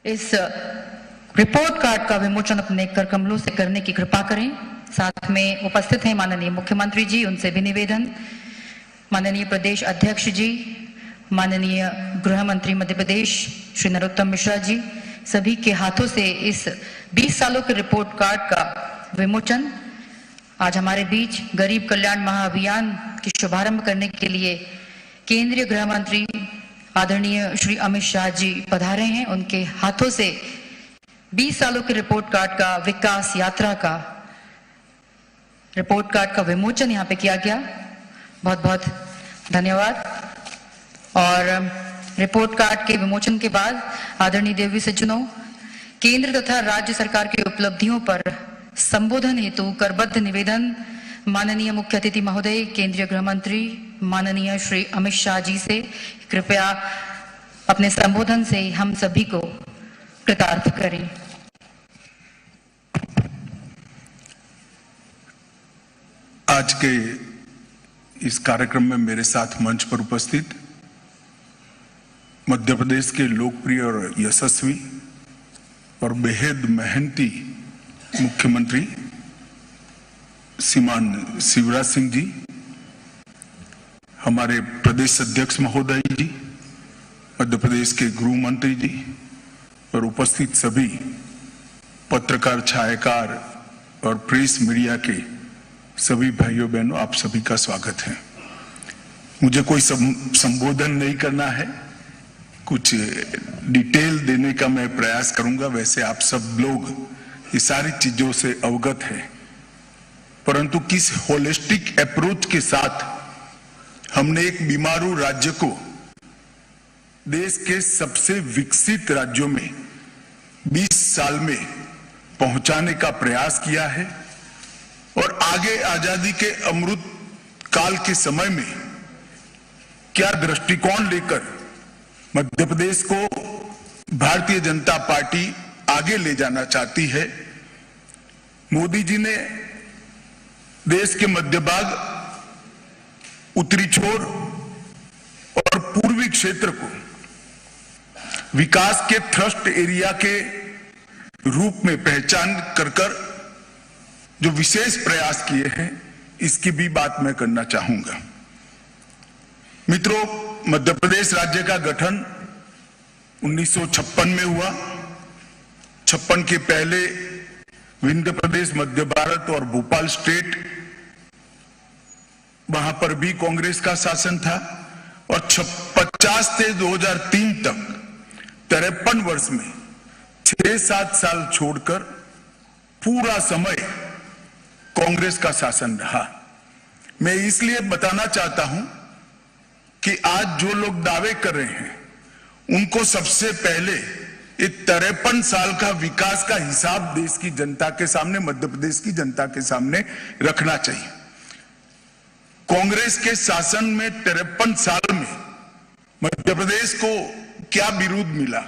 इस report card का विमोचन अपने कर कमलों से करने की कृपा करें। साथ में उपस्थित हैं माननीय मुख्यमंत्री जी, उनसे भी निवेदन, माननीय प्रदेश अध्यक्ष जी, माननीय गृह मंत्री मध्य प्रदेश श्री नरोत्तम मिश्रा जी, सभी के हाथों से इस 20 सालों के रिपोर्ट कार्ड का विमोचन आज हमारे बीच गरीब कल्याण महाअभियान की शुभारंभ करने के लिए केंद्रीय गृह मंत्री आदरणीय श्री अमित शाह जी पधारे हैं। उनके हाथों से 20 सालों के रिपोर्ट कार्ड का विकास यात्रा का रिपोर्ट कार्ड का विमोचन यहाँ पे किया गया। बहुत बहुत धन्यवाद। और रिपोर्ट कार्ड के विमोचन के बाद आदरणीय देवी सज्जनों, केंद्र तथा राज्य सरकार की उपलब्धियों पर संबोधन हेतु करबद्ध निवेदन माननीय मुख्य अतिथि महोदय केंद्रीय गृह मंत्री माननीय श्री अमित शाह जी से कृपया अपने संबोधन से हम सभी को कृतार्थ करें। आज के इस कार्यक्रम में मेरे साथ मंच पर उपस्थित मध्य प्रदेश के लोकप्रिय और यशस्वी और बेहद मेहनती मुख्यमंत्री श्रीमान शिवराज सिंह जी, हमारे प्रदेश अध्यक्ष महोदय जी, मध्य प्रदेश के गृह मंत्री जी और उपस्थित सभी पत्रकार, छायाकार और प्रेस मीडिया के सभी भाइयों बहनों, आप सभी का स्वागत है। मुझे कोई संबोधन नहीं करना है, कुछ डिटेल देने का मैं प्रयास करूंगा। वैसे आप सब लोग ये सारी चीजों से अवगत हैं, परंतु किस होलिस्टिक अप्रोच के साथ हमने एक बीमारू राज्य को देश के सबसे विकसित राज्यों में 20 साल में पहुंचाने का प्रयास किया है और आगे आजादी के अमृत काल के समय में क्या दृष्टिकोण लेकर मध्य प्रदेश को भारतीय जनता पार्टी आगे ले जाना चाहती है। मोदी जी ने देश के मध्य भाग, उत्तरी छोर और पूर्वी क्षेत्र को विकास के थ्रस्ट एरिया के रूप में पहचान कर जो विशेष प्रयास किए हैं, इसकी भी बात मैं करना चाहूंगा। मित्रों, मध्य प्रदेश राज्य का गठन 1956 में हुआ। 56 के पहले विंध्य प्रदेश, मध्य भारत और भोपाल स्टेट, वहां पर भी कांग्रेस का शासन था और 50 से 2003 तक 53 वर्ष में 6-7 साल छोड़कर पूरा समय कांग्रेस का शासन रहा। मैं इसलिए बताना चाहता हूं कि आज जो लोग दावे कर रहे हैं, उनको सबसे पहले ये 53 साल का विकास का हिसाब देश की जनता के सामने, मध्य प्रदेश की जनता के सामने रखना चाहिए। कांग्रेस के शासन में 53 साल में मध्य प्रदेश को क्या विरोध मिला?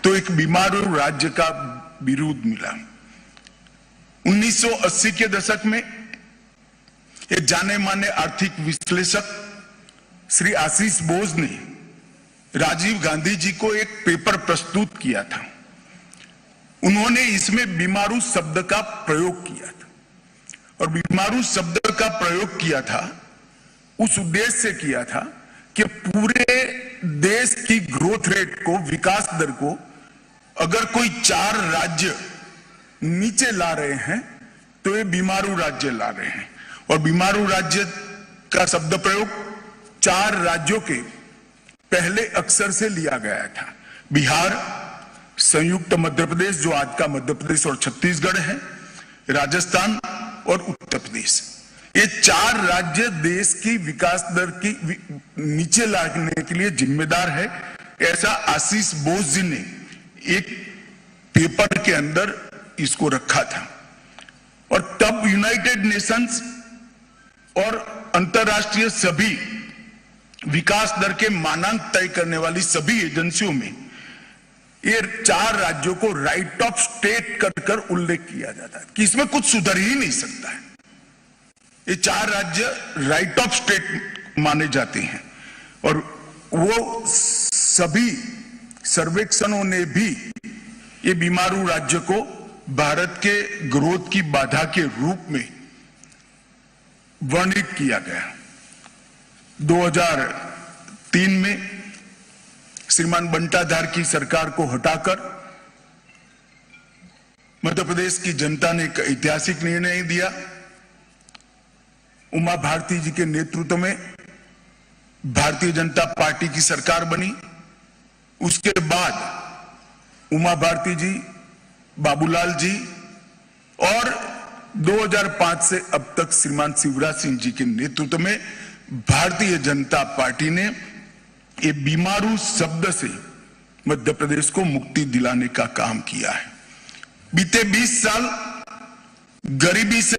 तो एक बीमारू राज्य का विरोध मिला। 1980 के दशक में एक जाने माने आर्थिक विश्लेषक श्री आशीष बोस ने राजीव गांधी जी को एक पेपर प्रस्तुत किया था। उन्होंने इसमें बीमारू शब्द का प्रयोग किया था और बीमारू शब्द का प्रयोग किया था उस उद्देश्य से किया था कि पूरे देश की ग्रोथ रेट को, विकास दर को अगर कोई 4 राज्य नीचे ला रहे हैं तो ये बीमारू राज्य ला रहे हैं। और बीमारू राज्य का शब्द प्रयोग 4 राज्यों के पहले अक्षर से लिया गया था। बिहार, संयुक्त मध्य प्रदेश जो आज का मध्य प्रदेश और छत्तीसगढ़ है, राजस्थान और उत्तर प्रदेश। ये 4 राज्य देश की विकास दर की नीचे लाने के लिए जिम्मेदार है, ऐसा आशीष बोस जी ने एक पेपर के अंदर इसको रखा था। और तब यूनाइटेड नेशंस और अंतरराष्ट्रीय सभी विकास दर के मानांक तय करने वाली सभी एजेंसियों में ये 4 राज्यों को राइट ऑफ स्टेट कर उल्लेख किया जाता है कि इसमें कुछ सुधर ही नहीं सकता है। ये 4 राज्य राइट ऑफ स्टेट माने जाते हैं और वो सभी सर्वेक्षणों ने भी ये बीमारू राज्य को भारत के ग्रोथ की बाधा के रूप में वर्णित किया गया। 2003 में श्रीमान बंटाधार की सरकार को हटाकर मध्य प्रदेश की जनता ने एक ऐतिहासिक निर्णय दिया। उमा भारती जी के नेतृत्व में भारतीय जनता पार्टी की सरकार बनी। उसके बाद उमा भारती जी, बाबूलाल जी और 2005 से अब तक श्रीमान शिवराज सिंह जी के नेतृत्व में भारतीय जनता पार्टी ने ये बीमारू शब्द से मध्य प्रदेश को मुक्ति दिलाने का काम किया है। बीते 20 साल गरीबी से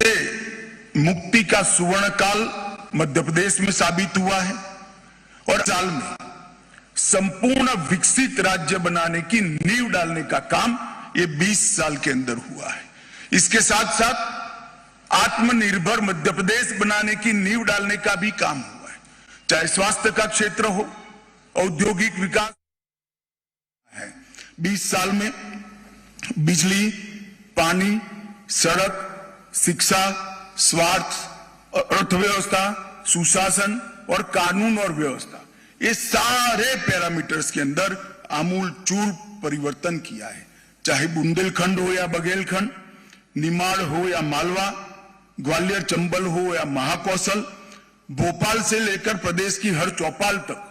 मुक्ति का स्वर्ण काल मध्य प्रदेश में साबित हुआ है और साल में संपूर्ण विकसित राज्य बनाने की नींव डालने का काम ये 20 साल के अंदर हुआ है। इसके साथ साथ आत्मनिर्भर मध्य प्रदेश बनाने की नींव डालने का भी काम हुआ है, चाहे स्वास्थ्य का क्षेत्र हो, औद्योगिक विकास है। 20 साल में बिजली, पानी, सड़क, शिक्षा, स्वास्थ्य, अर्थव्यवस्था, सुशासन और कानून और व्यवस्था, ये सारे पैरामीटर्स के अंदर आमूल चूल परिवर्तन किया है। चाहे बुंदेलखंड हो या बघेलखंड, निमाड़ हो या मालवा, ग्वालियर चंबल हो या महाकौशल, भोपाल से लेकर प्रदेश की हर चौपाल तक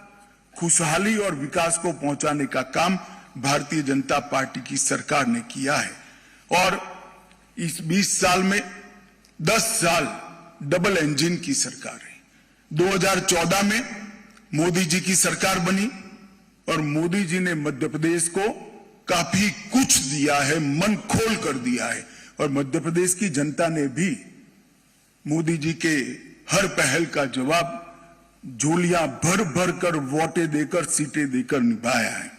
खुशहाली और विकास को पहुंचाने का काम भारतीय जनता पार्टी की सरकार ने किया है। और इस 20 साल में 10 साल डबल इंजन की सरकार है। 2014 में मोदी जी की सरकार बनी और मोदी जी ने मध्य प्रदेश को काफी कुछ दिया है, मन खोल कर दिया है और मध्य प्रदेश की जनता ने भी मोदी जी के हर पहल का जवाब झोलियां भर भर कर वोटें देकर, सीटें देकर निभाया है।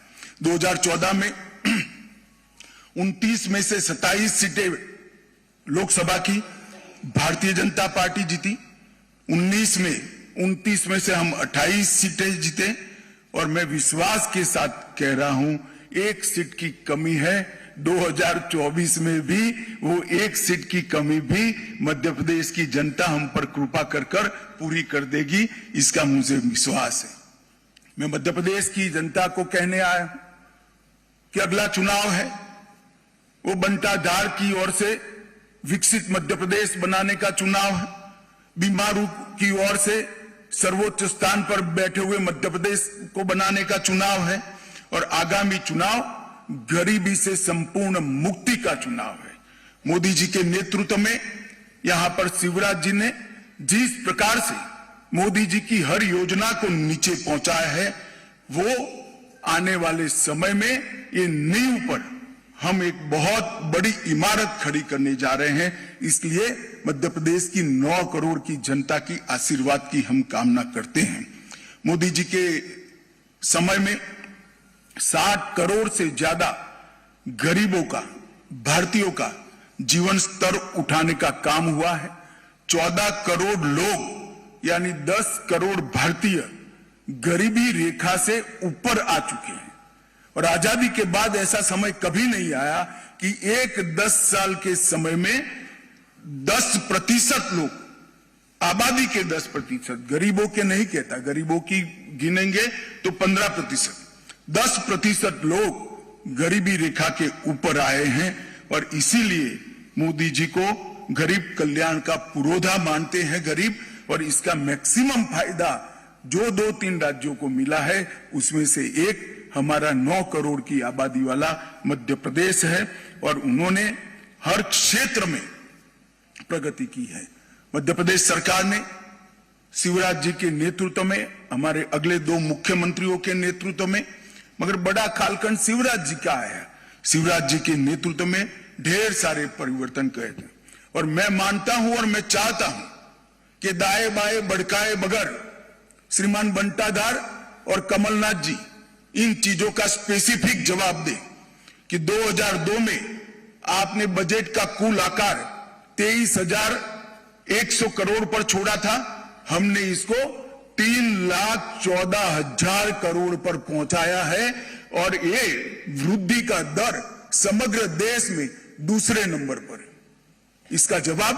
2014 में 29 में से 27 सीटें लोकसभा की भारतीय जनता पार्टी जीती। 29 में से हम 28 सीटें जीते और मैं विश्वास के साथ कह रहा हूं, एक सीट की कमी है। 2024 में भी वो एक सीट की कमी भी मध्य प्रदेश की जनता हम पर कृपा कर पूरी कर देगी, इसका मुझे विश्वास है। मैं मध्य प्रदेश की जनता को कहने आया हूं कि अगला चुनाव है वो बंटाधार की ओर से विकसित मध्य प्रदेश बनाने का चुनाव है, बीमारू की ओर से सर्वोच्च स्थान पर बैठे हुए मध्य प्रदेश को बनाने का चुनाव है और आगामी चुनाव गरीबी से संपूर्ण मुक्ति का चुनाव है। मोदी जी के नेतृत्व में यहां पर शिवराज जी ने जिस प्रकार से मोदी जी की हर योजना को नीचे पहुंचाया है, वो आने वाले समय में ये नींव पर हम एक बहुत बड़ी इमारत खड़ी करने जा रहे हैं। इसलिए मध्य प्रदेश की 9 करोड़ की जनता की आशीर्वाद की हम कामना करते हैं। मोदी जी के समय में 60 करोड़ से ज्यादा गरीबों का, भारतीयों का जीवन स्तर उठाने का काम हुआ है। 14 करोड़ लोग यानी 10 करोड़ भारतीय गरीबी रेखा से ऊपर आ चुके हैं और आजादी के बाद ऐसा समय कभी नहीं आया कि एक 10 साल के समय में 10% लोग, आबादी के 10%, गरीबों के नहीं कहता, गरीबों की गिनेंगे तो 15%, 10% लोग गरीबी रेखा के ऊपर आए हैं और इसीलिए मोदी जी को गरीब कल्याण का पुरोधा मानते हैं गरीब, और इसका मैक्सिमम फायदा जो 2-3 राज्यों को मिला है उसमें से एक हमारा 9 करोड़ की आबादी वाला मध्य प्रदेश है और उन्होंने हर क्षेत्र में प्रगति की है। मध्य प्रदेश सरकार ने शिवराज जी के नेतृत्व में, हमारे अगले 2 मुख्यमंत्रियों के नेतृत्व में, मगर बड़ा कालखंड शिवराज जी का है। शिवराज जी के नेतृत्व में ढेर सारे परिवर्तन किए थे और मैं मानता हूं और मैं चाहता हूं कि दाएं बाएं भड़काए बगैर श्रीमान बंटाधार और कमलनाथ जी इन चीजों का स्पेसिफिक जवाब दें कि 2002 में आपने बजट का कुल आकार 23,100 करोड़ पर छोड़ा था, हमने इसको 3,14,000 करोड़ पर पहुंचाया है। और ये वृद्धि का दर समग्र देश में दूसरे नंबर पर है। इसका जवाब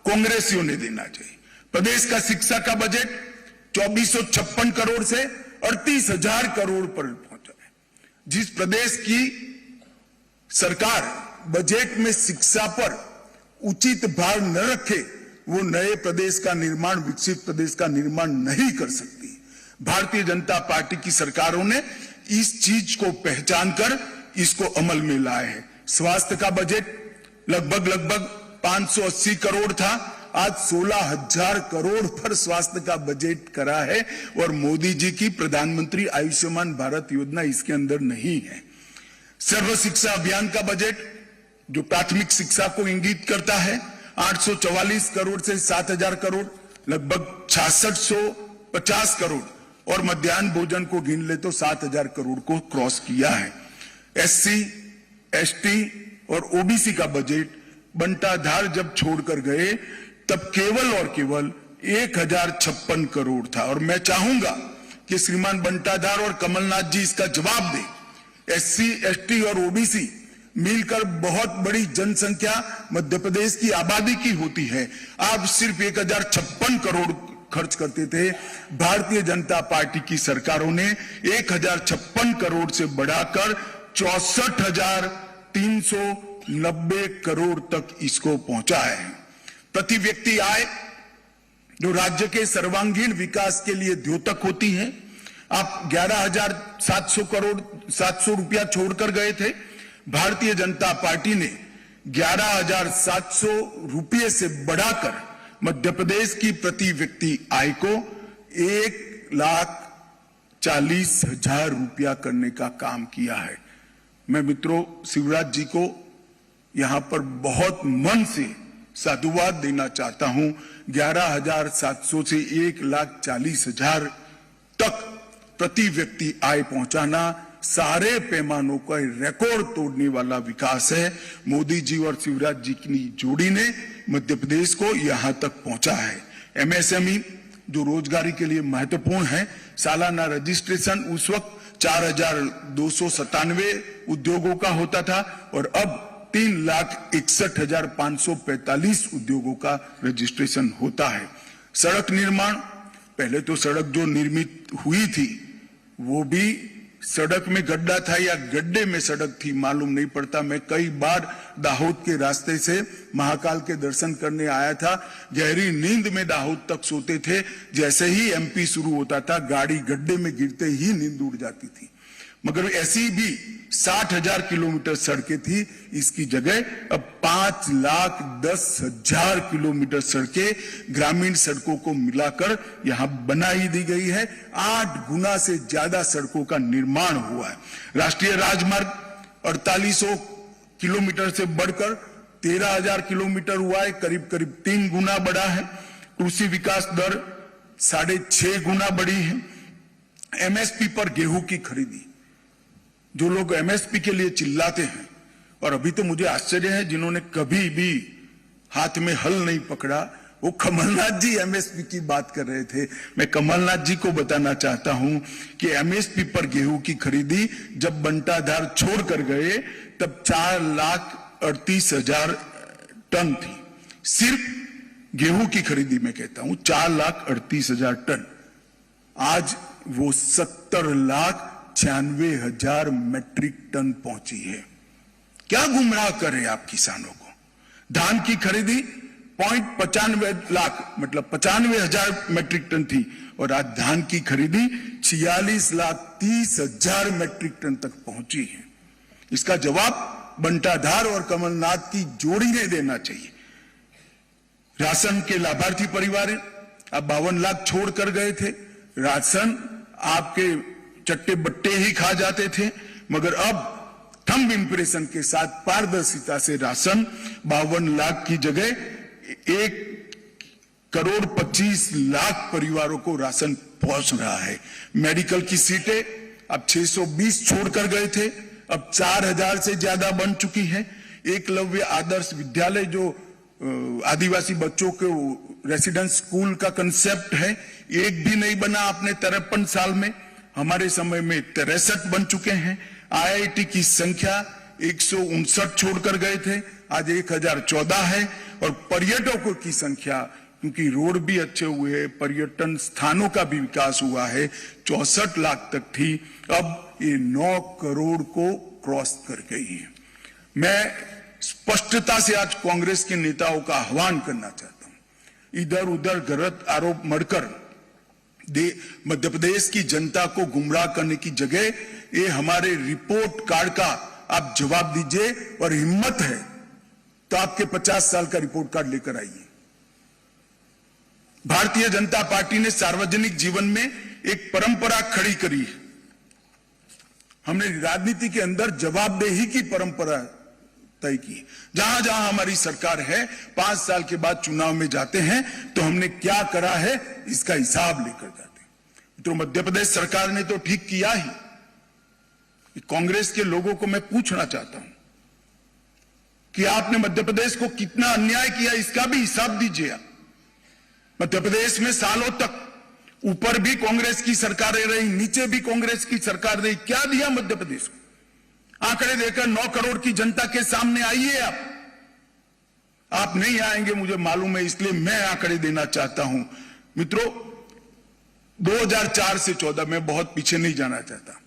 कांग्रेसियों ने देना चाहिए। प्रदेश का शिक्षा का बजट 2456 करोड़ से 38,000 करोड़ पर पहुंचा है। जिस प्रदेश की सरकार बजट में शिक्षा पर उचित भार न रखे वो नए प्रदेश का निर्माण, विकसित प्रदेश का निर्माण नहीं कर सकती। भारतीय जनता पार्टी की सरकारों ने इस चीज को पहचान कर इसको अमल में लाए हैं। स्वास्थ्य का बजट लगभग 580 करोड़ था, आज 16,000 करोड़ पर स्वास्थ्य का बजट करा है और मोदी जी की प्रधानमंत्री आयुष्मान भारत योजना इसके अंदर नहीं है। सर्व शिक्षा अभियान का बजट जो प्राथमिक शिक्षा को इंगित करता है 844 करोड़ से 7,000 करोड़, लगभग 6650 करोड़ और मध्याह्न भोजन को गिन ले तो 7,000 करोड़ को क्रॉस किया है। एससी, एसटी और ओबीसी का बजट बंटाधार जब छोड़कर गए तब केवल और केवल 1,056 करोड़ था और मैं चाहूंगा कि श्रीमान बंटाधार और कमलनाथ जी इसका जवाब दें। एससी, एसटी और ओबीसी मिलकर बहुत बड़ी जनसंख्या मध्य प्रदेश की आबादी की होती है। आप सिर्फ 1,056 करोड़ खर्च करते थे। भारतीय जनता पार्टी की सरकारों ने 1,056 करोड़ से बढ़ाकर 64,390 करोड़ तक इसको पहुंचा है। प्रति व्यक्ति आय जो राज्य के सर्वांगीण विकास के लिए द्योतक होती है, आप 11,700 रुपया छोड़कर गए थे। भारतीय जनता पार्टी ने 11,700 रुपये से बढ़ाकर मध्य प्रदेश की प्रति व्यक्ति आय को 1,40,000 रुपया करने का काम किया है। मैं मित्रों शिवराज जी को यहां पर बहुत मन से साधुवाद देना चाहता हूं। 11,700 से 1,40,000 तक प्रति व्यक्ति आय पहुंचाना सारे पैमानों का रिकॉर्ड तोड़ने वाला विकास है। मोदी जी और शिवराज जी की जोड़ी ने मध्य प्रदेश को यहां तक पहुंचा है। एमएसएमई जो रोजगारी के लिए महत्वपूर्ण है, सालाना रजिस्ट्रेशन उस वक्त 4,297 उद्योगों का होता था और अब 3,61,545 उद्योगों का रजिस्ट्रेशन होता है। सड़क निर्माण, पहले तो सड़क जो निर्मित हुई थी वो भी सड़क में गड्ढा था या गड्ढे में सड़क थी मालूम नहीं पड़ता। मैं कई बार दाहोद के रास्ते से महाकाल के दर्शन करने आया था, गहरी नींद में दाहोद तक सोते थे। जैसे ही एमपी शुरू होता था गाड़ी गड्ढे में गिरते ही नींद उड़ जाती थी। मगर ऐसी भी 60,000 किलोमीटर सड़कें थी, इसकी जगह अब 5,10,000 किलोमीटर सड़कें ग्रामीण सड़कों को मिलाकर यहां बनाई दी गई है। 8 गुना से ज्यादा सड़कों का निर्माण हुआ है। राष्ट्रीय राजमार्ग 4800 किलोमीटर से बढ़कर 13,000 किलोमीटर हुआ है, करीब 3 गुना बढ़ा है। कृषि विकास दर 6.5 गुना बढ़ी है। एमएसपी पर गेहूं की खरीदी, जो लोग एमएसपी के लिए चिल्लाते हैं, और अभी तो मुझे आश्चर्य है जिन्होंने कभी भी हाथ में हल नहीं पकड़ा, वो कमलनाथ जी एमएसपी की बात कर रहे थे। मैं कमलनाथ जी को बताना चाहता हूं कि एमएसपी पर गेहूं की खरीदी जब बंटाधार छोड़कर गए तब 4,38,000 टन थी। सिर्फ गेहूं की खरीदी में कहता हूं 4,38,000 टन, आज वो 70,96,000 मैट्रिक टन पहुंची है। क्या गुमराह करें आप किसानों को। धान की खरीदी 0.95 लाख मतलब 95,000 मैट्रिक टन थी और आज धान की खरीदी 46,30,000 मैट्रिक टन तक पहुंची है। इसका जवाब बंटाधार और कमलनाथ की जोड़ी ने देना चाहिए। राशन के लाभार्थी परिवार अब 52 लाख छोड़कर गए थे। राशन आपके चट्टे बट्टे ही खा जाते थे, मगर अब थंब इंप्रेशन के साथ पारदर्शिता से राशन 52 लाख की जगह 1,25,00,000 परिवारों को राशन पहुंच रहा है। मेडिकल की सीटें अब 620 छोड़कर गए थे, अब 4,000 से ज्यादा बन चुकी है। एकलव्य आदर्श विद्यालय जो आदिवासी बच्चों के रेसिडेंस स्कूल का कंसेप्ट है, एक भी नहीं बना आपने 53 साल में। हमारे समय में 63 बन चुके हैं। IIT की संख्या 159 छोड़कर गए थे, आज 1014 है। और पर्यटकों की संख्या, क्योंकि रोड भी अच्छे हुए, पर्यटन स्थानों का भी विकास हुआ है, 64 लाख तक थी, अब ये 9 करोड़ को क्रॉस कर गई है। मैं स्पष्टता से आज कांग्रेस के नेताओं का आह्वान करना चाहता हूं। इधर उधर गलत आरोप मढ़कर मध्य प्रदेश की जनता को गुमराह करने की जगह ये हमारे रिपोर्ट कार्ड का आप जवाब दीजिए, और हिम्मत है तो आपके 50 साल का रिपोर्ट कार्ड लेकर आइए। भारतीय जनता पार्टी ने सार्वजनिक जीवन में एक परंपरा खड़ी करी है। हमने राजनीति के अंदर जवाबदेही की परंपरा तय की। जहां जहां हमारी सरकार है, 5 साल के बाद चुनाव में जाते हैं तो हमने क्या करा है इसका हिसाब लेकर जाते हैं। तो मध्य प्रदेश सरकार ने तो ठीक किया ही। कांग्रेस के लोगों को मैं पूछना चाहता हूं कि आपने मध्य प्रदेश को कितना अन्याय किया, इसका भी हिसाब दीजिए आप। मध्य प्रदेश में सालों तक ऊपर भी कांग्रेस की सरकारें रही, नीचे भी कांग्रेस की सरकार रही, क्या दिया मध्य प्रदेश को? आंकड़े देकर 9 करोड़ की जनता के सामने आइए आप नहीं आएंगे मुझे मालूम है, इसलिए मैं आंकड़े देना चाहता हूं। मित्रों, 2004 से 14 में बहुत पीछे नहीं जाना चाहता।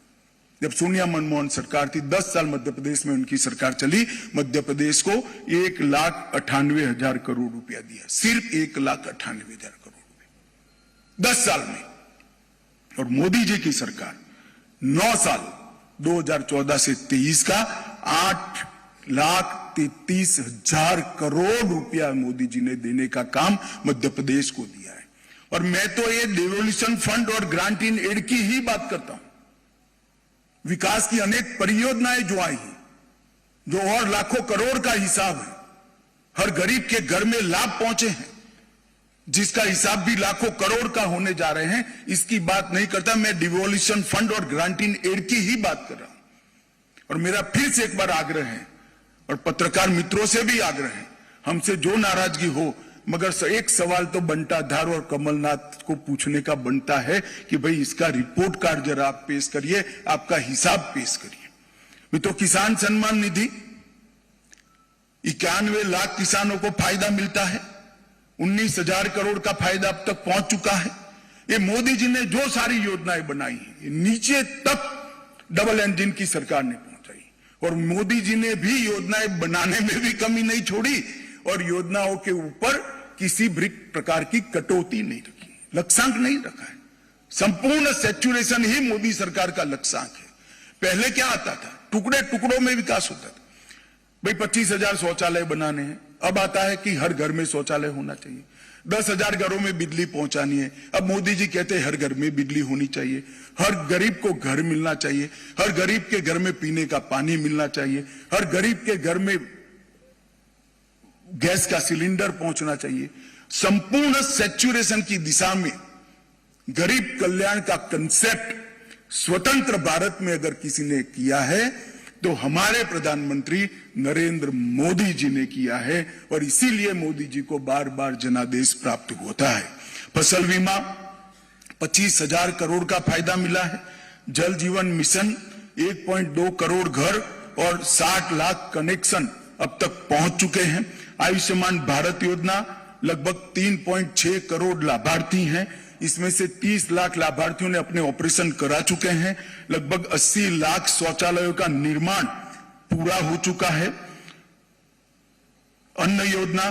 जब सोनिया मनमोहन सरकार थी, 10 साल मध्य प्रदेश में उनकी सरकार चली, मध्य प्रदेश को 1,98,000 करोड़ रुपया दिया, सिर्फ 1,98,000 करोड़ रुपया 10 साल में। और मोदी जी की सरकार 9 साल 2014 से 23 का 8,33,000 करोड़ रुपया मोदी जी ने देने का काम मध्य प्रदेश को दिया है। और मैं तो ये डेवोल्यूशन फंड और ग्रांट इन एड की ही बात करता हूं। विकास की अनेक परियोजनाएं जो आई हैं, जो और लाखों करोड़ का हिसाब है, हर गरीब के घर में लाभ पहुंचे हैं, जिसका हिसाब भी लाखों करोड़ का होने जा रहे हैं, इसकी बात नहीं करता। मैं डिवोल्यूशन फंड और ग्रांट इन एड की ही बात कर रहा हूं। और मेरा फिर से एक बार आग्रह है, और पत्रकार मित्रों से भी आग्रह है, हमसे जो नाराजगी हो, मगर एक सवाल तो बंटा धार और कमलनाथ को पूछने का बनता है कि भाई इसका रिपोर्ट कार्ड जरा आप पेश करिए, आपका हिसाब पेश करिए। मित्रों, किसान सम्मान निधि 91 लाख किसानों को फायदा मिलता है, 19,000 करोड़ का फायदा अब तक पहुंच चुका है। ये मोदी जी ने जो सारी योजनाएं बनाई हैं, नीचे तक डबल इंजन की सरकार ने पहुंचाई, और मोदी जी ने भी योजनाएं बनाने में भी कमी नहीं छोड़ी, और योजनाओं के ऊपर किसी भी प्रकार की कटौती नहीं रखी, लक्ष्यांक नहीं रखा है। संपूर्ण सैचुरेशन ही मोदी सरकार का लक्ष्यांक है। पहले क्या आता था? टुकड़े टुकड़ों में विकास होता था। भाई 25,000 शौचालय बनाने हैं, अब आता है कि हर घर में शौचालय होना चाहिए। 10,000 घरों में बिजली पहुंचानी है, अब मोदी जी कहते हैं हर घर में बिजली होनी चाहिए। हर गरीब को घर मिलना चाहिए, हर गरीब के घर में पीने का पानी मिलना चाहिए, हर गरीब के घर में गैस का सिलेंडर पहुंचना चाहिए। संपूर्ण सैचुरेशन की दिशा में गरीब कल्याण का कंसेप्ट स्वतंत्र भारत में अगर किसी ने किया है तो हमारे प्रधानमंत्री नरेंद्र मोदी जी ने किया है, और इसीलिए मोदी जी को बार बार जनादेश प्राप्त होता है। फसल बीमा 25,000 करोड़ का फायदा मिला है। जल जीवन मिशन 1.2 करोड़ घर और 60 लाख कनेक्शन अब तक पहुंच चुके हैं। आयुष्मान भारत योजना लगभग 3.6 करोड़ लाभार्थी हैं, इसमें से 30 लाख लाभार्थियों ने अपने ऑपरेशन करा चुके हैं। लगभग 80 लाख शौचालयों का निर्माण पूरा हो चुका है। अन्न योजना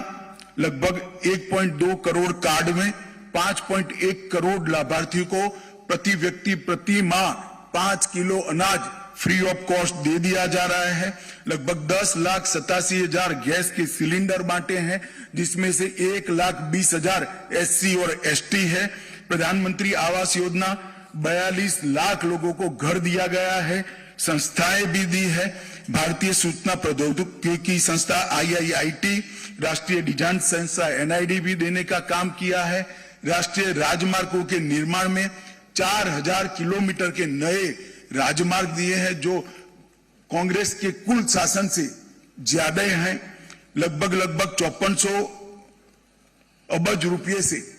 लगभग 1.2 करोड़ कार्ड में 5.1 करोड़ लाभार्थियों को प्रति व्यक्ति प्रति माह 5 किलो अनाज फ्री ऑफ कॉस्ट दे दिया जा रहा है। लगभग 10,87,000 गैस के सिलेंडर बांटे हैं, जिसमें से 1,20,000 SC और ST है। प्रधानमंत्री आवास योजना 42 लाख लोगों को घर दिया गया है, संस्थाएं भी दी है। भारतीय सूचना प्रौद्योगिकी संस्था IIIT, राष्ट्रीय डिजाइन संस्था NID भी देने का काम किया है। राष्ट्रीय राजमार्गों के निर्माण में 4,000 किलोमीटर के नए राजमार्ग दिए हैं, जो कांग्रेस के कुल शासन से ज्यादा हैं। लगभग 5400 अरब रुपये से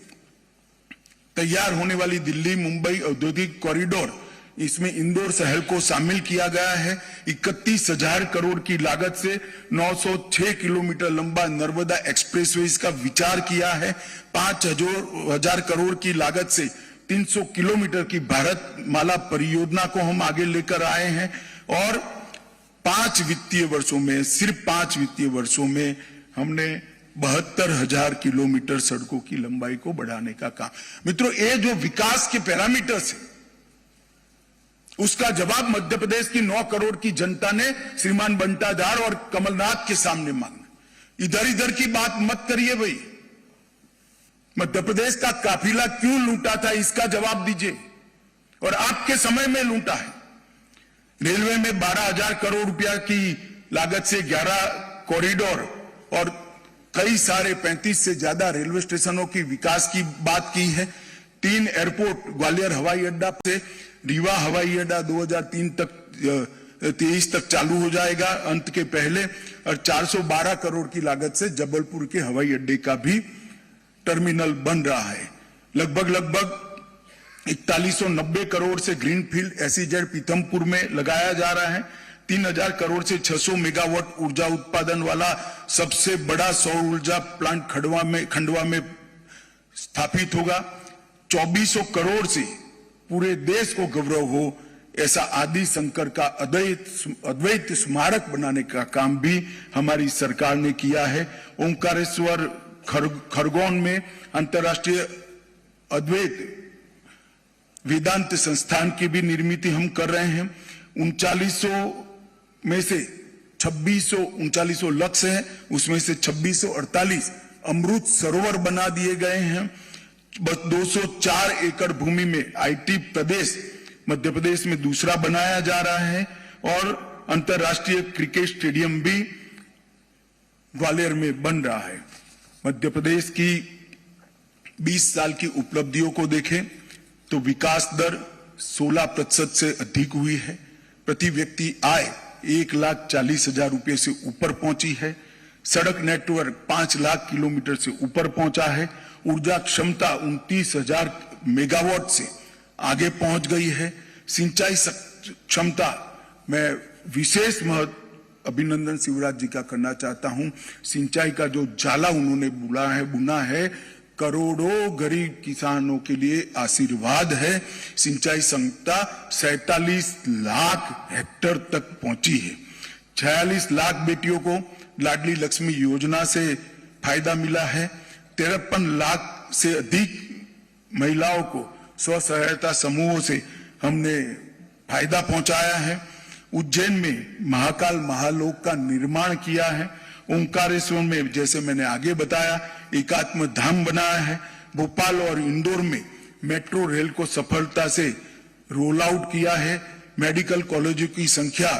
तैयार होने वाली दिल्ली मुंबई औद्योगिक कॉरिडोर इसमें इंदौर शहर को शामिल किया गया है। 31,000 करोड़ की लागत से 906 किलोमीटर लंबा नर्मदा एक्सप्रेसवे का विचार किया है। 5,000 करोड़ की लागत से 300 किलोमीटर की भारत माला परियोजना को हम आगे लेकर आए हैं और 5 वित्तीय वर्षों में, सिर्फ 5 वित्तीय वर्षों में हमने 72,000 किलोमीटर सड़कों की लंबाई को बढ़ाने का काम। मित्रों, ये जो विकास के पैरामीटर्स है उसका जवाब मध्य प्रदेश की 9 करोड़ की जनता ने श्रीमान बंटाधार और कमलनाथ के सामने मांगा। इधर इधर की बात मत करिए भाई। मध्य प्रदेश का काफिला क्यों लूटा था, इसका जवाब दीजिए। और आपके समय में लूटा है। रेलवे में 12,000 करोड़ रुपया की लागत से 11 कॉरिडोर और कई सारे 35 से ज्यादा रेलवे स्टेशनों की विकास की बात की है। 3 एयरपोर्ट, ग्वालियर हवाई अड्डा से रीवा हवाई अड्डा 2023 तक चालू हो जाएगा अंत के पहले, और 412 करोड़ की लागत से जबलपुर के हवाई अड्डे का भी टर्मिनल बन रहा है। लगभग 4190 करोड़ से ग्रीनफील्ड एसईजेड पीथमपुर में लगाया जा रहा है। 3,000 करोड़ से 600 मेगावाट ऊर्जा उत्पादन वाला सबसे बड़ा सौर ऊर्जा प्लांट खंडवा में स्थापित होगा। 2400 करोड़ से पूरे देश को गौरव हो ऐसा आदि शंकर का अद्वैत स्मारक बनाने का काम भी हमारी सरकार ने किया है। ओंकारेश्वर खरगोन में अंतर्राष्ट्रीय अद्वैत वेदांत संस्थान की भी निर्मित हम कर रहे हैं। 3900 में से 2600 लक्ष्य है, उसमें से 2648 अमृत सरोवर बना दिए गए हैं। 204 एकड़ भूमि में आईटी प्रदेश मध्य प्रदेश में दूसरा बनाया जा रहा है और अंतर्राष्ट्रीय क्रिकेट स्टेडियम भी ग्वालियर में बन रहा है। मध्य प्रदेश की 20 साल की उपलब्धियों को देखें तो विकास दर 16% से अधिक हुई है। प्रति व्यक्ति आय 1,40,000 रुपये से ऊपर पहुंची है। सड़क नेटवर्क 5 लाख किलोमीटर से ऊपर पहुंचा है। ऊर्जा क्षमता 29,000 मेगावाट से आगे पहुंच गई है। सिंचाई क्षमता में विशेष अभिनंदन शिवराज जी का करना चाहता हूं। सिंचाई का जो जाला उन्होंने बुना है करोड़ों गरीब किसानों के लिए आशीर्वाद है। सिंचाई क्षमता 47 लाख हेक्टेयर तक पहुंची है। 46 लाख बेटियों को लाडली लक्ष्मी योजना से फायदा मिला है। 53 लाख से अधिक महिलाओं को स्व सहायता समूहों से हमने फायदा पहुंचाया है। उज्जैन में महाकाल महालोक का निर्माण किया है। ओंकारेश्वर में जैसे मैंने आगे बताया एकात्म धाम बनाया है। भोपाल और इंदौर में मेट्रो रेल को सफलता से रोल आउट किया है। मेडिकल कॉलेजों की संख्या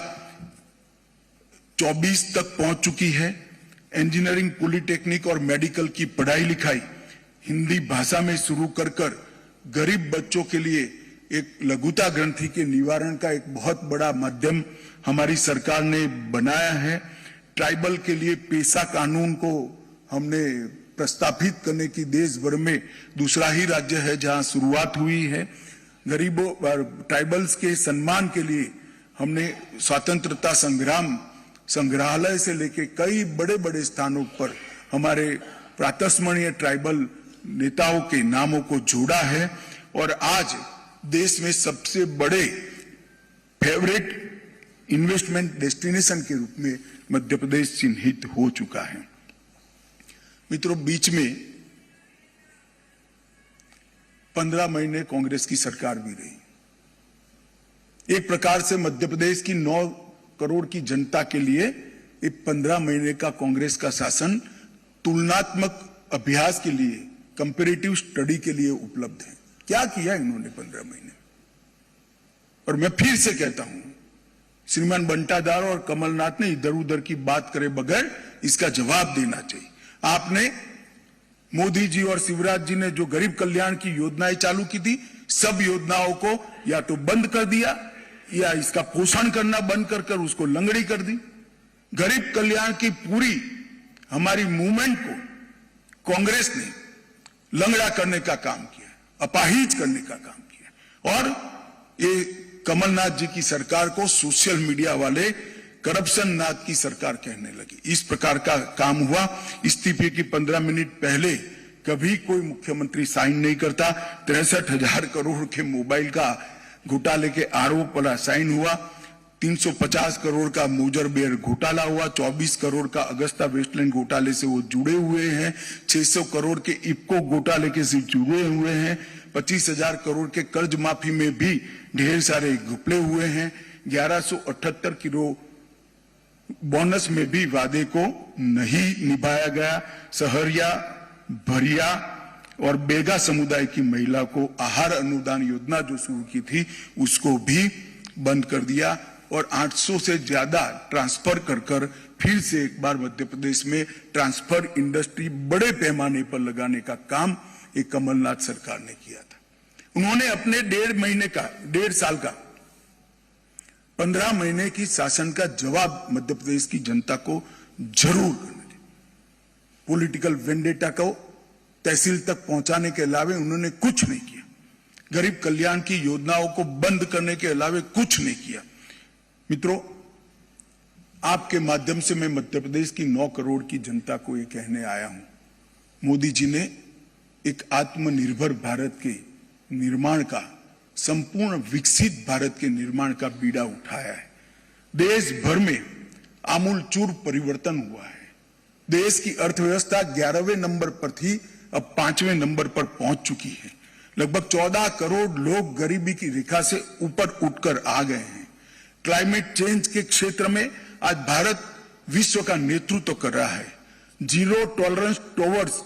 24 तक पहुंच चुकी है। इंजीनियरिंग, पॉलिटेक्निक और मेडिकल की पढ़ाई लिखाई हिंदी भाषा में शुरू कर गरीब बच्चों के लिए एक लघुता ग्रंथि के निवारण का एक बहुत बड़ा माध्यम हमारी सरकार ने बनाया है। ट्राइबल के लिए पेशा कानून को हमने प्रस्तावित करने की देश भर में दूसरा ही राज्य है जहां शुरुआत हुई है। गरीबों ट्राइबल्स के सम्मान के लिए हमने स्वतंत्रता संग्राम संग्रहालय से लेके कई बड़े बड़े स्थानों पर हमारे प्रातस्मरणीय ट्राइबल नेताओं के नामों को जोड़ा है और आज देश में सबसे बड़े फेवरेट इन्वेस्टमेंट डेस्टिनेशन के रूप में मध्य प्रदेश चिन्हित हो चुका है। मित्रों, बीच में 15 महीने कांग्रेस की सरकार भी रही। एक प्रकार से मध्य प्रदेश की 9 करोड़ की जनता के लिए एक 15 महीने का कांग्रेस का शासन तुलनात्मक अभ्यास के लिए, कंपैरेटिव स्टडी के लिए उपलब्ध है। क्या किया इन्होंने 15 महीने? और मैं फिर से कहता हूं, श्रीमान बंटाधार और कमलनाथ ने इधर उधर की बात करे बगैर इसका जवाब देना चाहिए। आपने मोदी जी और शिवराज जी ने जो गरीब कल्याण की योजनाएं चालू की थी, सब योजनाओं को या तो बंद कर दिया या इसका पोषण करना बंद कर उसको लंगड़ी कर दी। गरीब कल्याण की पूरी हमारी मूवमेंट को कांग्रेस ने लंगड़ा करने का काम किया, अपाहिज करने का काम किया और ये कमलनाथ जी की सरकार को सोशल मीडिया वाले करप्शन नाथ की सरकार कहने लगी। इस प्रकार का काम हुआ। इस्तीफे की 15 मिनट पहले कभी कोई मुख्यमंत्री साइन नहीं करता। 63,000 करोड़ के मोबाइल का घोटाले के आरोप वाला साइन हुआ। 350 करोड़ का मोजर बेयर घोटाला हुआ। 24 करोड़ का अगस्ता वेस्टलैंड घोटाले से वो जुड़े हुए हैं। 600 करोड़ के इफ्को घोटाले के से जुड़े हुए हैं। 25,000 करोड़ के कर्ज माफी में भी ढेर सारे घपले हुए हैं। 1178 करोड़ बोनस में भी वादे को नहीं निभाया गया। सहरिया, भरिया और बेगा समुदाय की महिला को आहार अनुदान योजना जो शुरू की थी उसको भी बंद कर दिया और 800 से ज्यादा ट्रांसफर कर फिर से एक बार मध्य प्रदेश में ट्रांसफर इंडस्ट्री बड़े पैमाने पर लगाने का काम एक कमलनाथ सरकार ने किया था। उन्होंने अपने 1.5 साल का 15 महीने की शासन का जवाब मध्य प्रदेश की जनता को जरूर करना चाहिए। पॉलिटिकल वेंडेटा को तहसील तक पहुंचाने के अलावे उन्होंने कुछ नहीं किया। गरीब कल्याण की योजनाओं को बंद करने के अलावे कुछ नहीं किया। मित्रों, आपके माध्यम से मैं मध्य प्रदेश की 9 करोड़ की जनता को ये कहने आया हूं, मोदी जी ने एक आत्मनिर्भर भारत के निर्माण का, संपूर्ण विकसित भारत के निर्माण का बीड़ा उठाया है। देश भर में आमूलचूर परिवर्तन हुआ है। देश की अर्थव्यवस्था 11वें नंबर पर थी, अब 5वें नंबर पर पहुंच चुकी है। लगभग 14 करोड़ लोग गरीबी की रेखा से ऊपर उठकर आ गए हैं। क्लाइमेट चेंज के क्षेत्र में आज भारत विश्व का नेतृत्व कर रहा है। जीरो टॉलरेंस टुवर्ड्स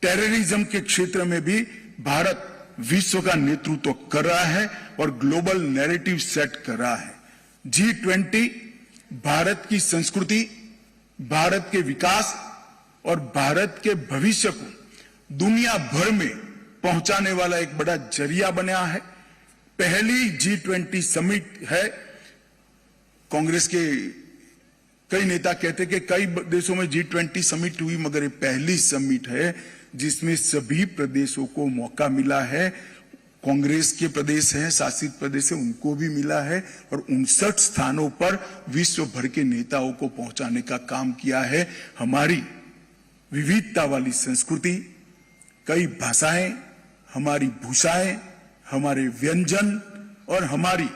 टेररिज्म के क्षेत्र में भी भारत विश्व का नेतृत्व कर रहा है और ग्लोबल नैरेटिव सेट कर रहा है। G20 भारत की संस्कृति, भारत के विकास और भारत के भविष्य को दुनिया भर में पहुंचाने वाला एक बड़ा जरिया बना है। पहली G20 समिट है। कांग्रेस के कई नेता कहते कि कई देशों में G20 समिट हुई, मगर ये पहली समिट है जिसमें सभी प्रदेशों को मौका मिला है। कांग्रेस के प्रदेश हैं, शासित प्रदेश है, उनको भी मिला है और 59 स्थानों पर विश्व भर के नेताओं को पहुंचाने का काम किया है। हमारी विविधता वाली संस्कृति, कई भाषाएं, हमारी भूषाएं, हमारे व्यंजन और हमारी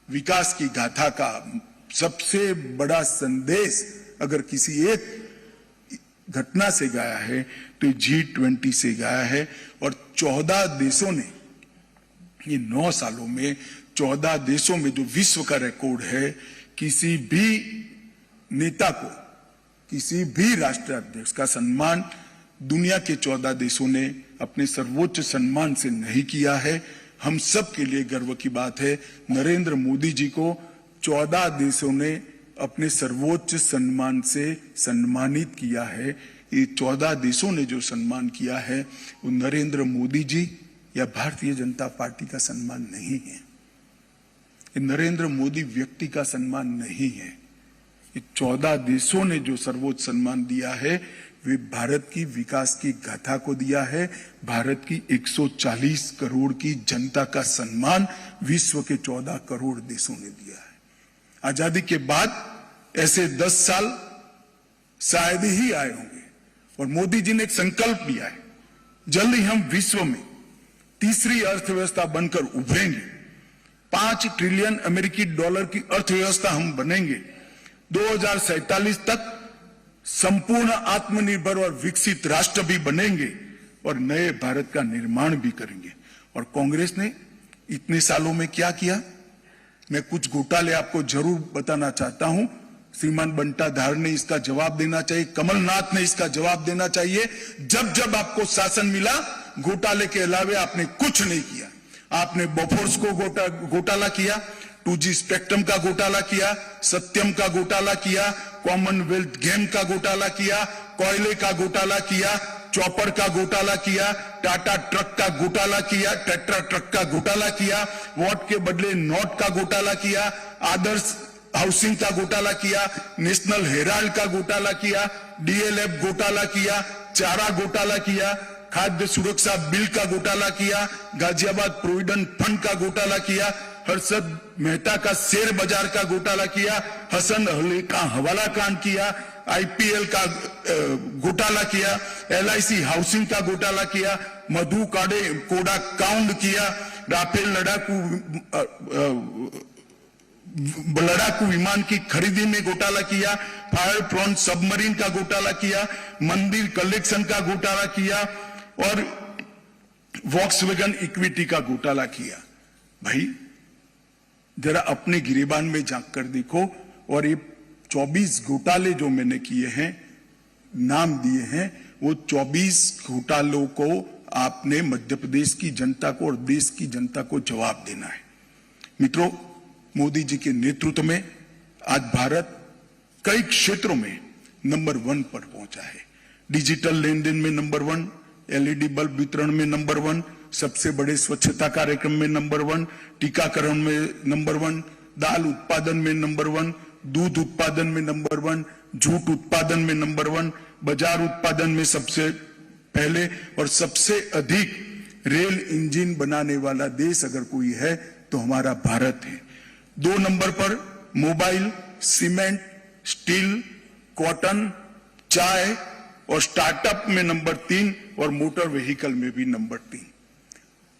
विकास की गाथा का सबसे बड़ा संदेश अगर किसी एक घटना से गाया है तो G20 से गाया है। और 14 देशों ने, ये 9 सालों में 14 देशों में जो विश्व का रिकॉर्ड है, किसी भी नेता को, किसी भी राष्ट्राध्यक्ष का सम्मान दुनिया के 14 देशों ने अपने सर्वोच्च सम्मान से नहीं किया है। हम सब के लिए गर्व की बात है, नरेंद्र मोदी जी को 14 देशों ने अपने सर्वोच्च सम्मान से सम्मानित किया है। ये 14 देशों ने जो सम्मान किया है वो नरेंद्र मोदी जी या भारतीय जनता पार्टी का सम्मान नहीं है। ये नरेंद्र मोदी व्यक्ति का सम्मान नहीं है। ये 14 देशों ने जो सर्वोच्च सम्मान दिया है वे भारत की विकास की गाथा को दिया है। भारत की 140 करोड़ की जनता का सम्मान विश्व के 14 करोड़ देशों ने दिया है। आजादी के बाद ऐसे 10 साल शायद ही आए होंगे और मोदी जी ने एक संकल्प लिया है, जल्द ही हम विश्व में तीसरी अर्थव्यवस्था बनकर उभरेंगे। 5 ट्रिलियन अमेरिकी डॉलर की अर्थव्यवस्था हम बनेंगे। 2047 तक संपूर्ण आत्मनिर्भर और विकसित राष्ट्र भी बनेंगे और नए भारत का निर्माण भी करेंगे। और कांग्रेस ने इतने सालों में क्या किया, मैं कुछ घोटाले आपको जरूर बताना चाहता हूं। श्रीमान बंटाधार ने इसका जवाब देना चाहिए, कमलनाथ ने इसका जवाब देना चाहिए। जब जब आपको शासन मिला, घोटाले के अलावे आपने कुछ नहीं किया। आपने बोफोर्स को घोटाला किया, 2G स्पेक्ट्रम का घोटाला किया, सत्यम का घोटाला किया, कॉमनवेल्थ गेम का घोटाला किया, कोयले का घोटाला किया, चॉपर का घोटाला किया, टाटा ट्रक का घोटाला किया, टेट्रा ट्रक का घोटाला किया, वोट के बदले नोट का घोटाला किया, आदर्श हाउसिंग का घोटाला किया, नेशनल हेराल्ड का घोटाला किया, DLF घोटाला किया, चारा घोटाला किया, खाद्य सुरक्षा बिल का घोटाला किया, गाजियाबाद प्रोविडेंट फंड का घोटाला किया। हर्षद मेहता का शेयर बाजार का घोटाला किया, हसन अली का हवाला कांड किया, आईपीएल का घोटाला किया, एलआईसी हाउसिंग का घोटाला किया, मधु कोड़ा कांड किया, राफेल लड़ाकू विमान की खरीदी में घोटाला किया, फायर प्रोन सबमरीन का घोटाला किया, मंदिर कलेक्शन का घोटाला किया और वॉक्सवैगन इक्विटी का घोटाला किया। भाई जरा अपने गिरेबान में झांक कर देखो। और ये 24 घोटाले जो मैंने किए हैं, नाम दिए हैं, वो 24 घोटालों को आपने मध्य प्रदेश की जनता को और देश की जनता को जवाब देना है। मित्रों, मोदी जी के नेतृत्व में आज भारत कई क्षेत्रों में नंबर 1 पर पहुंचा है। डिजिटल लेन देन में नंबर 1, एलईडी बल्ब वितरण में नंबर 1, सबसे बड़े स्वच्छता कार्यक्रम में नंबर 1, टीकाकरण में नंबर 1, दाल उत्पादन में नंबर 1, दूध उत्पादन में नंबर 1, जूट उत्पादन में नंबर 1, बाजार उत्पादन में सबसे पहले और सबसे अधिक रेल इंजन बनाने वाला देश अगर कोई है तो हमारा भारत है। 2 नंबर पर मोबाइल, सीमेंट, स्टील, कॉटन, चाय और स्टार्टअप में नंबर 3 और मोटर व्हीकल में भी नंबर 3।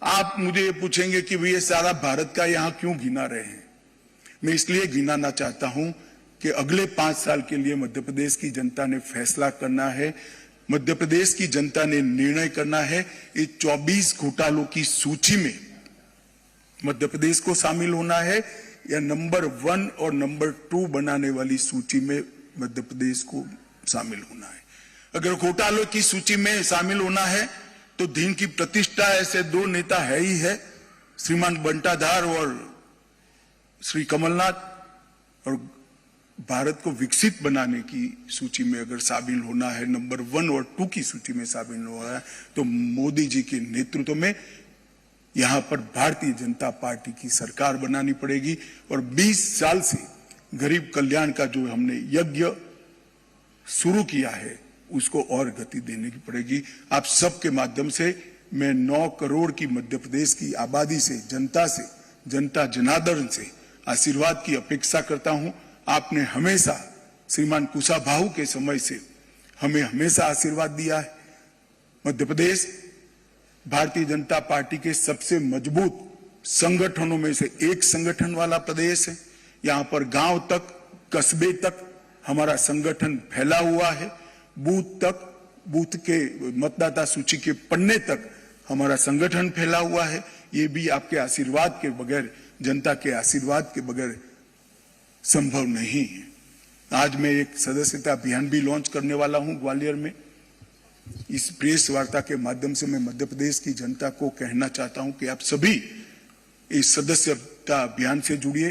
आप मुझे ये पूछेंगे कि ये सारा भारत का यहां क्यों गिना रहे हैं? मैं इसलिए गिनाना चाहता हूं कि अगले 5 साल के लिए मध्य प्रदेश की जनता ने फैसला करना है, मध्य प्रदेश की जनता ने निर्णय करना है। ये 24 घोटालों की सूची में मध्य प्रदेश को शामिल होना है या नंबर 1 और नंबर 2 बनाने वाली सूची में मध्य प्रदेश को शामिल होना है। अगर घोटालों की सूची में शामिल होना है तो दिन की प्रतिष्ठा ऐसे 2 नेता है ही है, श्रीमान बंटाधार और श्री कमलनाथ। और भारत को विकसित बनाने की सूची में अगर शामिल होना है, नंबर 1 और 2 की सूची में शामिल होना है, तो मोदी जी के नेतृत्व में यहां पर भारतीय जनता पार्टी की सरकार बनानी पड़ेगी। और 20 साल से गरीब कल्याण का जो हमने यज्ञ शुरू किया है उसको और गति देने की पड़ेगी। आप सबके माध्यम से मैं 9 करोड़ की मध्य प्रदेश की आबादी से, जनता जनार्दन से आशीर्वाद की अपेक्षा करता हूं। आपने हमेशा श्रीमान कुशाभाऊ के समय से हमें हमेशा आशीर्वाद दिया है। मध्य प्रदेश भारतीय जनता पार्टी के सबसे मजबूत संगठनों में से एक संगठन वाला प्रदेश है। यहां पर गांव तक, कस्बे तक हमारा संगठन फैला हुआ है, बूथ तक, बूथ के मतदाता सूची के पन्ने तक हमारा संगठन फैला हुआ है। ये भी आपके आशीर्वाद के बगैर, जनता के आशीर्वाद के बगैर संभव नहीं है। आज मैं एक सदस्यता अभियान भी लॉन्च करने वाला हूं ग्वालियर में। इस प्रेस वार्ता के माध्यम से मैं मध्य प्रदेश की जनता को कहना चाहता हूं कि आप सभी इस सदस्यता अभियान से जुड़िए,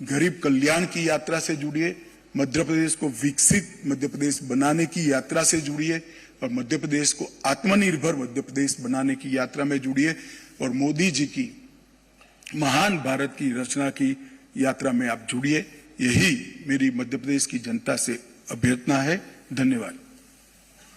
गरीब कल्याण की यात्रा से जुड़िए, मध्य प्रदेश को विकसित मध्य प्रदेश बनाने की यात्रा से जुड़िए और मध्य प्रदेश को आत्मनिर्भर मध्य प्रदेश बनाने की यात्रा में जुड़िए और मोदी जी की महान भारत की रचना की यात्रा में आप जुड़िए। यही मेरी मध्य प्रदेश की जनता से अभ्यर्थना है। धन्यवाद।